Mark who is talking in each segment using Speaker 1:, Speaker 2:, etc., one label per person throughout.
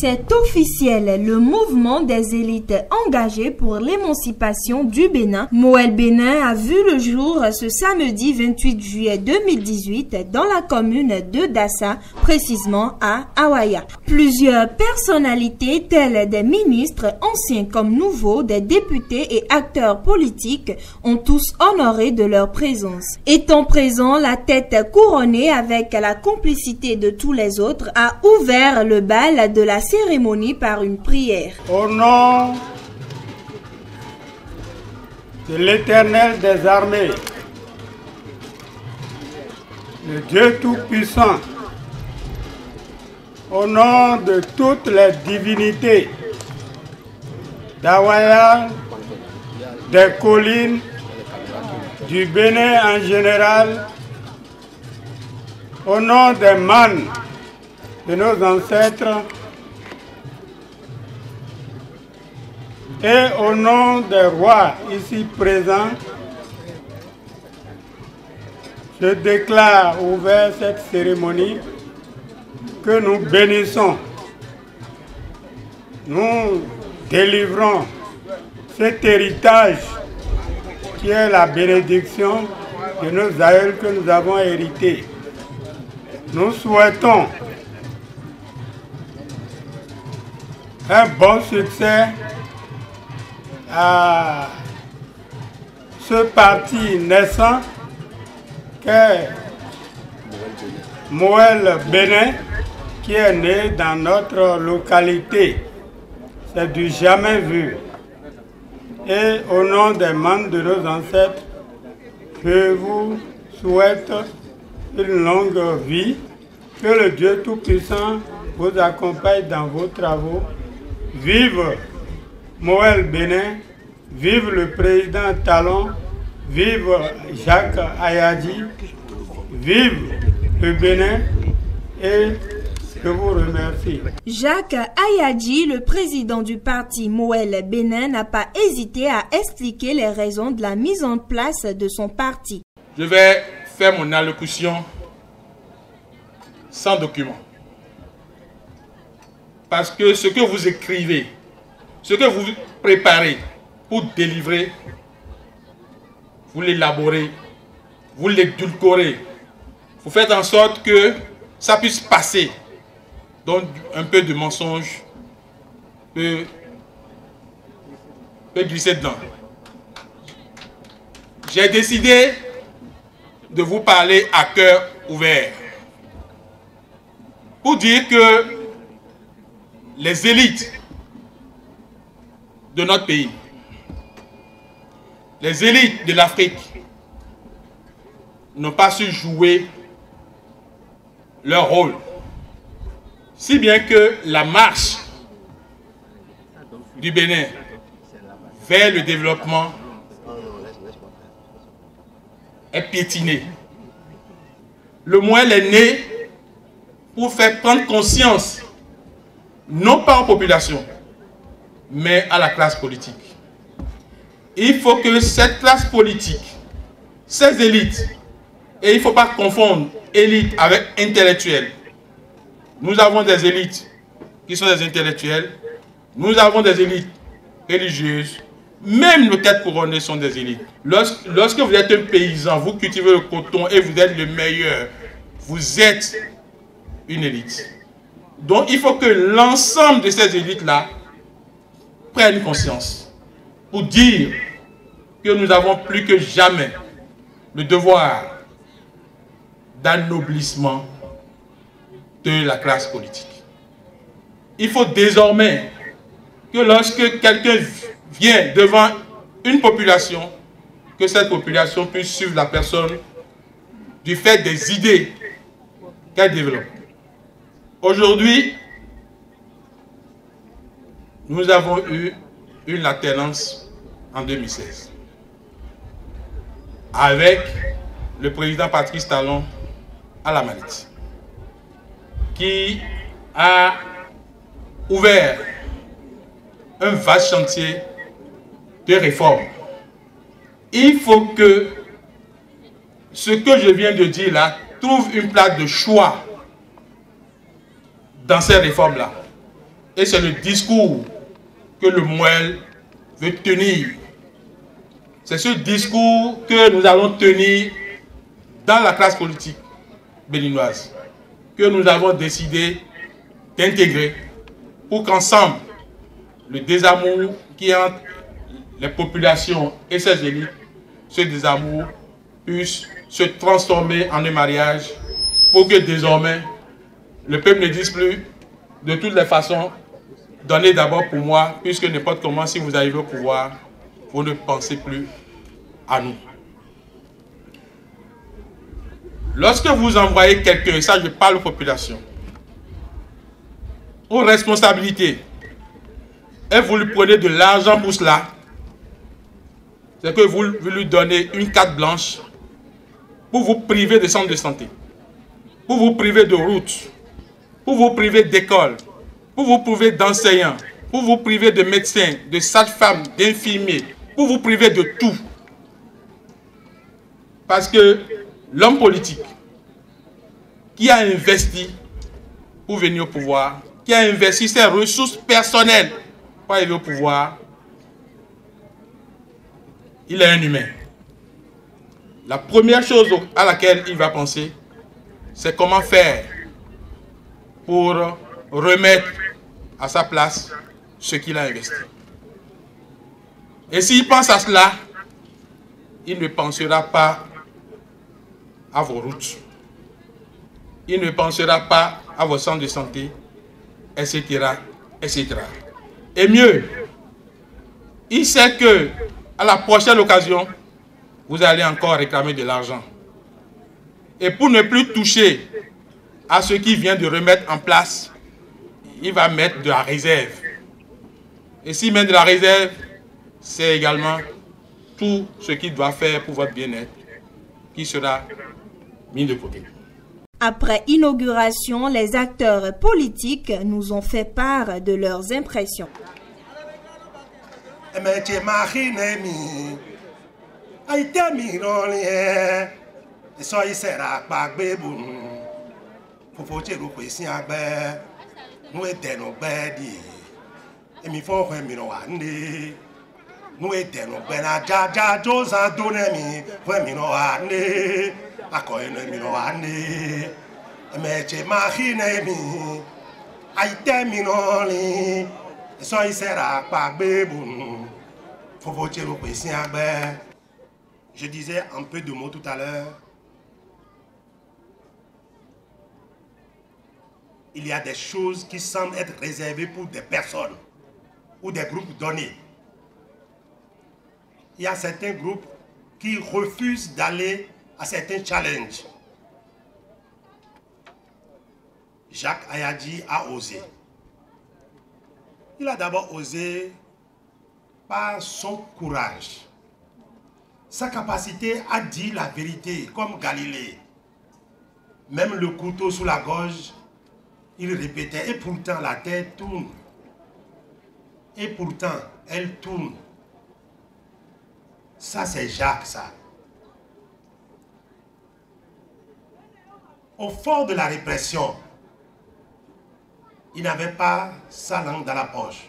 Speaker 1: C'est officiel, le mouvement des élites engagées pour l'émancipation du Bénin, Moël Bénin, a vu le jour ce samedi 28 juillet 2018 dans la commune de Dassa, précisément à Awaya. Plusieurs personnalités telles des ministres anciens comme nouveaux, des députés et acteurs politiques ont tous honoré de leur présence. Étant présent, la tête couronnée avec la complicité de tous les autres a ouvert le bal de la cérémonie par une prière.
Speaker 2: Au nom de l'Éternel des armées, le Dieu Tout-Puissant, au nom de toutes les divinités d'Awaya, des collines, du Bénin en général, au nom des mânes de nos ancêtres et au nom des rois ici présents, je déclare ouvert cette cérémonie que nous bénissons. Nous délivrons cet héritage qui est la bénédiction de nos aïeux que nous avons hérité. Nous souhaitons un bon succès à ce parti naissant qu'est Moël Bénin, qui est né dans notre localité. C'est du jamais vu. Et au nom des membres de nos ancêtres, je vous souhaite une longue vie, que le Dieu Tout-Puissant vous accompagne dans vos travaux. Vive Moël Bénin, vive le président Talon, vive Jacques Ayadji, vive le Bénin et je vous remercie.
Speaker 1: Jacques Ayadji, le président du parti Moël Bénin, n'a pas hésité à expliquer les raisons de la mise en place de son parti.
Speaker 3: Je vais faire mon allocution sans document. Parce que ce que vous écrivez, ce que vous préparez pour délivrer, vous l'élaborez, vous l'édulcorez, vous faites en sorte que ça puisse passer. Donc un peu de mensonge peut glisser dedans. J'ai décidé de vous parler à cœur ouvert pour dire que les élites de notre pays, les élites de l'Afrique n'ont pas su jouer leur rôle. Si bien que la marche du Bénin vers le développement est piétinée. Le Moël est né pour faire prendre conscience, non pas aux populations, mais à la classe politique. Il faut que cette classe politique, ces élites, et il ne faut pas confondre élite avec intellectuel. Nous avons des élites qui sont des intellectuels, nous avons des élites religieuses, même nos têtes couronnées sont des élites. Lorsque vous êtes un paysan, vous cultivez le coton et vous êtes le meilleur, vous êtes une élite. Donc il faut que l'ensemble de ces élites-là prennent conscience pour dire que nous avons plus que jamais le devoir d'anoblissement de la classe politique. Il faut désormais que lorsque quelqu'un vient devant une population, que cette population puisse suivre la personne du fait des idées qu'elle développe. Aujourd'hui, nous avons eu une alternance en 2016 avec le président Patrice Talon à la manette, qui a ouvert un vaste chantier de réforme. Il faut que ce que je viens de dire là trouve une place de choix dans ces réformes-là. Et c'est le discours que le MOEL veut tenir. C'est ce discours que nous allons tenir dans la classe politique béninoise, que nous avons décidé d'intégrer pour qu'ensemble, le désamour qui est entre les populations et ces élites, ce désamour puisse se transformer en un mariage pour que désormais, le peuple ne dise plus de toutes les façons, donnez d'abord pour moi, puisque n'importe comment, si vous arrivez au pouvoir, vous ne pensez plus à nous. Lorsque vous envoyez quelqu'un, ça je parle aux populations, aux responsabilités, et vous lui prenez de l'argent pour cela, c'est que vous lui donnez une carte blanche pour vous priver de centres de santé, pour vous priver de routes, pour vous priver d'écoles, pour vous priver d'enseignants, pour vous priver de médecins, de sages-femmes, d'infirmiers, pour vous priver de tout. Parce que l'homme politique qui a investi pour venir au pouvoir, qui a investi ses ressources personnelles pour arriver au pouvoir, il est un humain. La première chose à laquelle il va penser, c'est comment faire pour remettre à sa place ce qu'il a investi. Et s'il pense à cela, il ne pensera pas à vos routes, il ne pensera pas à vos centres de santé, etc., etc. Et mieux, il sait que à la prochaine occasion, vous allez encore réclamer de l'argent. Et pour ne plus toucher à ce qu'il vient de remettre en place, il va mettre de la réserve. Et s'il met de la réserve, c'est également tout ce qu'il doit faire pour votre bien-être qui sera mis de côté.
Speaker 1: Après inauguration, les acteurs politiques nous ont fait part de leurs impressions.
Speaker 4: Je disais un peu de mots tout à l'heure. Il y a des choses qui semblent être réservées pour des personnes ou des groupes donnés. Il y a certains groupes qui refusent d'aller à certains challenges. Jacques Ayadji a osé. Il a d'abord osé par son courage, sa capacité à dire la vérité, comme Galilée. Même le couteau sous la gorge, il répétait, et pourtant la terre tourne. Et pourtant, elle tourne. Ça, c'est Jacques, ça. Au fond de la répression, il n'avait pas sa langue dans la poche.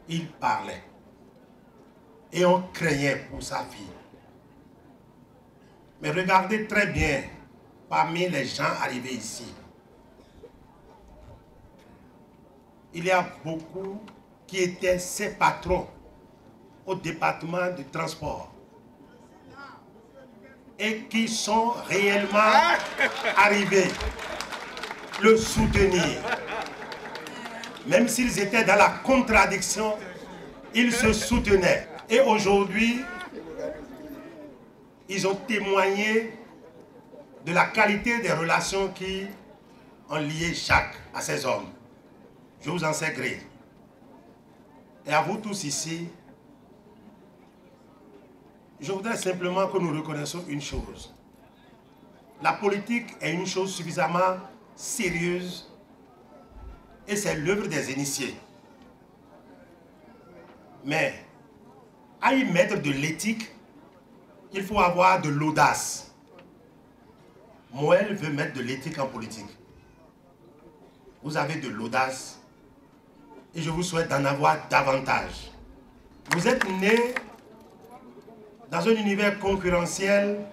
Speaker 4: Il parlait. Et on craignait pour sa vie. Mais regardez très bien, parmi les gens arrivés ici, il y a beaucoup qui étaient ses patrons au département du transport et qui sont réellement arrivés le soutenir. Même s'ils étaient dans la contradiction, ils se soutenaient. Et aujourd'hui, ils ont témoigné de la qualité des relations qui ont lié Jacques à ces hommes. Je vous en sais gré. Et à vous tous ici, je voudrais simplement que nous reconnaissions une chose. La politique est une chose suffisamment sérieuse et c'est l'œuvre des initiés. Mais à y mettre de l'éthique, il faut avoir de l'audace. Moël veut mettre de l'éthique en politique. Vous avez de l'audace et je vous souhaite d'en avoir davantage. Vous êtes nés dans un univers concurrentiel,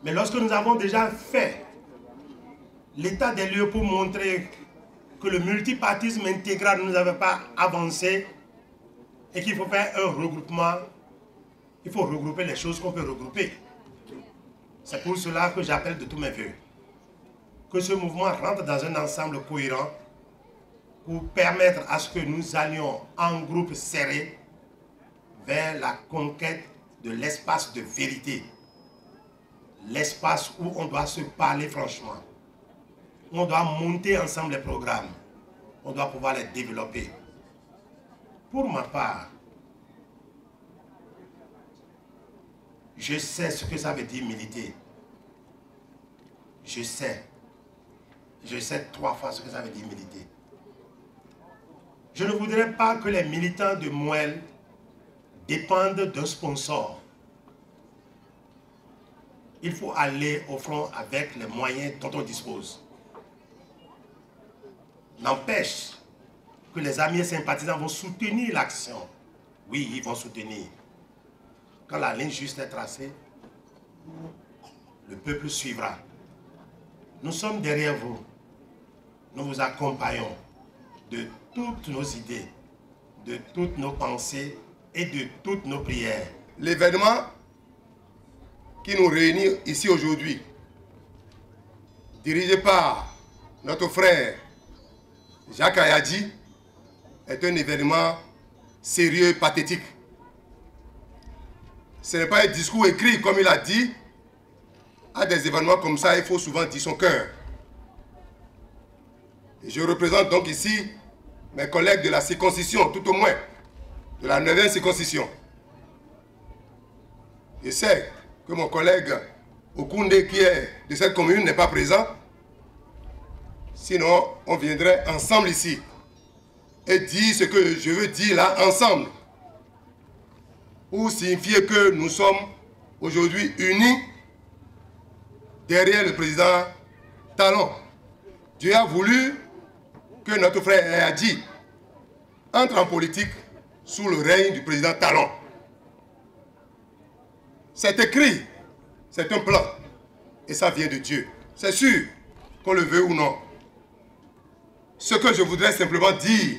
Speaker 4: mais lorsque nous avons déjà fait l'état des lieux pour montrer que le multipartisme intégral ne nous avait pas avancé et qu'il faut faire un regroupement, il faut regrouper les choses qu'on peut regrouper. C'est pour cela que j'appelle de tous mes voeux que ce mouvement rentre dans un ensemble cohérent pour permettre à ce que nous allions en groupe serré vers la conquête de l'espace de vérité. L'espace où on doit se parler franchement. On doit monter ensemble les programmes. On doit pouvoir les développer. Pour ma part, je sais ce que ça veut dire militer. Je sais 3 fois ce que ça veut dire militer. Je ne voudrais pas que les militants de Moël dépendent d'un sponsor. Il faut aller au front avec les moyens dont on dispose. N'empêche que les amis et sympathisants vont soutenir l'action. Oui, ils vont soutenir. Quand la ligne juste est tracée, le peuple suivra. Nous sommes derrière vous. Nous vous accompagnons de toutes nos idées, de toutes nos pensées et de toutes nos prières.
Speaker 5: L'événement qui nous réunit ici aujourd'hui, dirigé par notre frère Jacques Ayadji, est un événement sérieux et pathétique. Ce n'est pas un discours écrit comme il a dit. À des événements comme ça, il faut souvent dire son cœur. Et je représente donc ici mes collègues de la circoncision, tout au moins, de la 9e circoncision. Je sais que mon collègue Okounde, qui est de cette commune, n'est pas présent. Sinon, on viendrait ensemble ici et dire ce que je veux dire là, ensemble. Pour signifier que nous sommes aujourd'hui unis derrière le président Talon. Dieu a voulu que notre frère Ayadji entre en politique sous le règne du président Talon. C'est écrit, c'est un plan, et ça vient de Dieu. C'est sûr, qu'on le veut ou non. Ce que je voudrais simplement dire,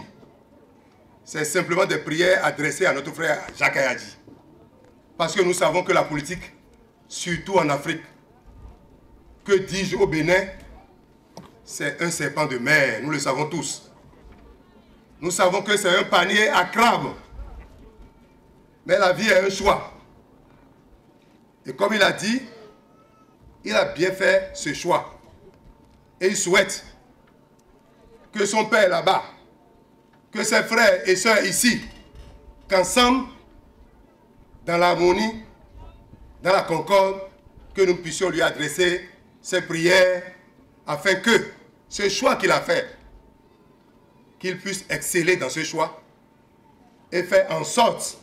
Speaker 5: c'est simplement des prières adressées à notre frère Jacques Ayadji. Parce que nous savons que la politique, surtout en Afrique, que dis-je au Bénin, c'est un serpent de mer, nous le savons tous. Nous savons que c'est un panier à crabes. Mais la vie est un choix. Et comme il a dit, il a bien fait ce choix. Et il souhaite que son père là-bas, que ses frères et sœurs ici, qu'ensemble, dans l'harmonie, dans la concorde, que nous puissions lui adresser ces prières afin que ce choix qu'il a fait, qu'il puisse exceller dans ce choix et faire en sorte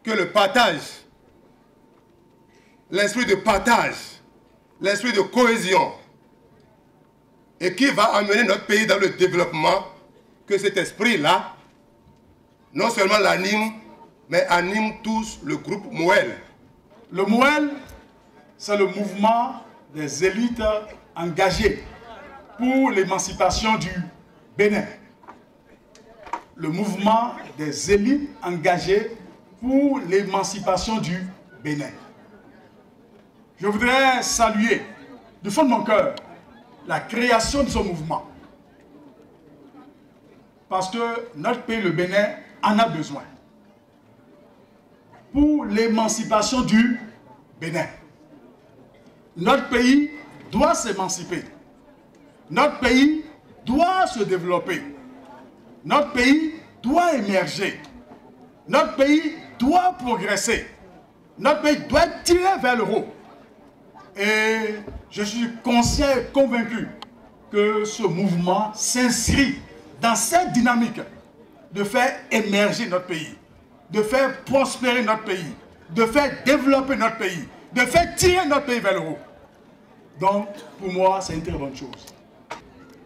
Speaker 5: que le partage, l'esprit de partage, l'esprit de cohésion, et qui va amener notre pays dans le développement, que cet esprit-là, non seulement l'anime, mais anime tous le groupe Moël.
Speaker 6: Le Moël, c'est le mouvement des élites engagées pour l'émancipation du Bénin. Le mouvement des élites engagées pour l'émancipation du Bénin. Je voudrais saluer du fond de mon cœur la création de ce mouvement. Parce que notre pays, le Bénin, en a besoin. Pour l'émancipation du Bénin. Notre pays doit s'émanciper. Notre pays doit se développer. Notre pays doit émerger. Notre pays doit progresser. Notre pays doit être tiré vers le haut. Et je suis conscient et convaincu que ce mouvement s'inscrit dans cette dynamique de faire émerger notre pays, de faire prospérer notre pays, de faire développer notre pays, de faire tirer notre pays vers le haut. Donc, pour moi, c'est une très bonne chose.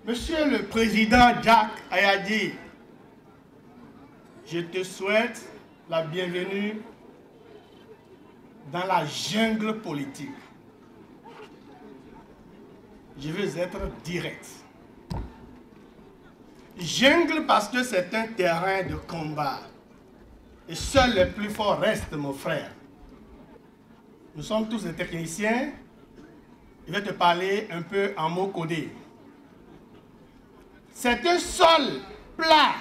Speaker 2: Monsieur le Président Jacques Ayadi, je te souhaite la bienvenue dans la jungle politique. Je veux être direct. Jungle parce que c'est un terrain de combat. Et seuls les plus forts restent, mon frère. Nous sommes tous des techniciens. Je vais te parler un peu en mots codés. C'est un sol plat,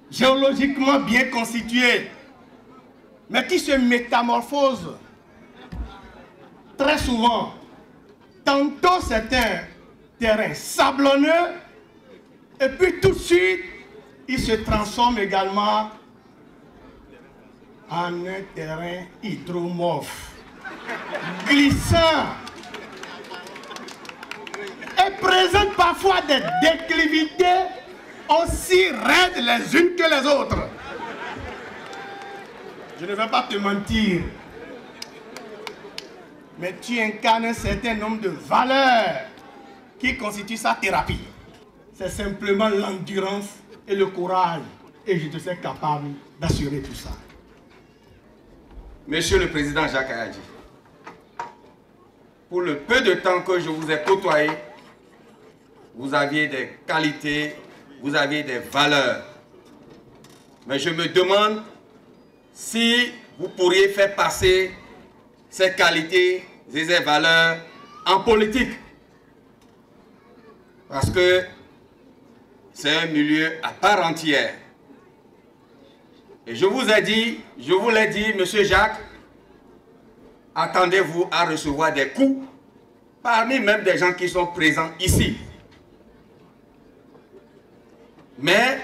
Speaker 2: géologiquement bien constitué, mais qui se métamorphose très souvent. Tantôt c'est un terrain sablonneux, et puis tout de suite, il se transforme également en un terrain hydromorphe, glissant, et présente parfois des déclivités aussi raides les unes que les autres. Je ne vais pas te mentir, mais tu incarnes un certain nombre de valeurs qui constituent sa thérapie. C'est simplement l'endurance et le courage, et je te sais capable d'assurer tout ça.
Speaker 7: Monsieur le Président Jacques Ayadi, pour le peu de temps que je vous ai côtoyé, vous aviez des qualités, vous aviez des valeurs. Mais je me demande si vous pourriez faire passer ces qualités et ces valeurs en politique. Parce que c'est un milieu à part entière. Et je vous ai dit, je vous l'ai dit, Monsieur Jacques, attendez-vous à recevoir des coups parmi même des gens qui sont présents ici. Mais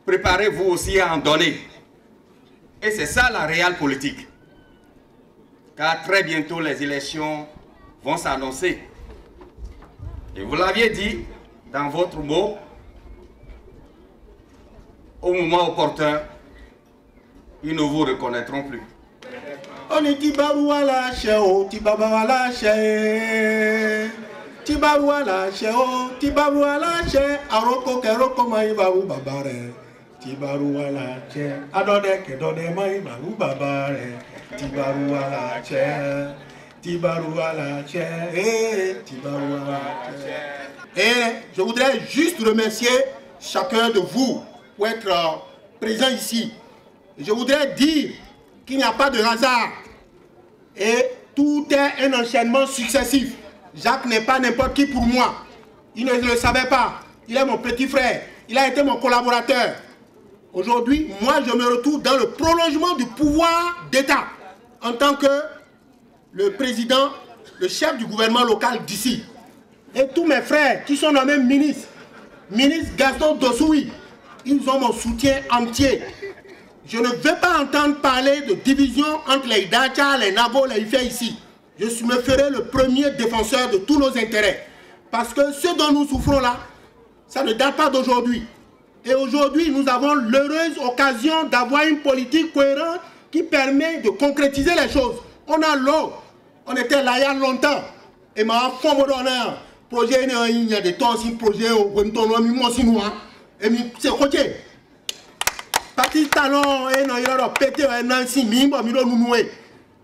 Speaker 7: préparez-vous aussi à en donner. Et c'est ça la réelle politique. Car très bientôt les élections vont s'annoncer. Et vous l'aviez dit dans votre mot, au moment opportun, ils ne vous reconnaîtront plus.
Speaker 8: On est Tibarouala, Chéo, Tibarouala, Ché. Tibarouala, Chéo, Tibarouala, Ché. Aroko, Keroko, Maïbaou, Babare. Tibarouala, Ché. Adode, Kedode, Maïbaou, Babare. Tibarouala, Ché. Tibarouala, Ché. Tibarouala, Ché. Et je voudrais juste remercier chacun de vous pour être présent ici. Je voudrais dire qu'il n'y a pas de hasard et tout est un enchaînement successif. Jacques n'est pas n'importe qui pour moi. Il ne le savait pas. Il est mon petit frère. Il a été mon collaborateur. Aujourd'hui, moi, je me retrouve dans le prolongement du pouvoir d'État en tant que le président, le chef du gouvernement local d'ici. Et tous mes frères qui sont dans le même ministre Gaston Dossoui, ils ont mon soutien entier. Je ne veux pas entendre parler de division entre les Dacha, les Nabo, les Ifé ici. Je me ferai le premier défenseur de tous nos intérêts. Parce que ce dont nous souffrons là, ça ne date pas d'aujourd'hui. Et aujourd'hui, nous avons l'heureuse occasion d'avoir une politique cohérente qui permet de concrétiser les choses. On a l'eau. On était là il y a longtemps. Et ma femme a projet, il y a des temps, si projet, on et c'est côté. Parti talon, et non, il a pété un Nancy, mimba, miro noué.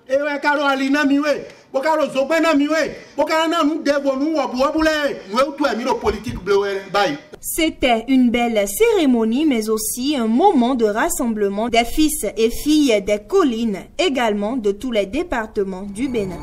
Speaker 8: Et ouais, caro alina miwe. Bokaro zobena miwe. Bokana nous devons nous waboule. Nous tout miro politique bleu. Bye.
Speaker 1: C'était une belle cérémonie, mais aussi un moment de rassemblement des fils et filles des collines, également de tous les départements du Bénin.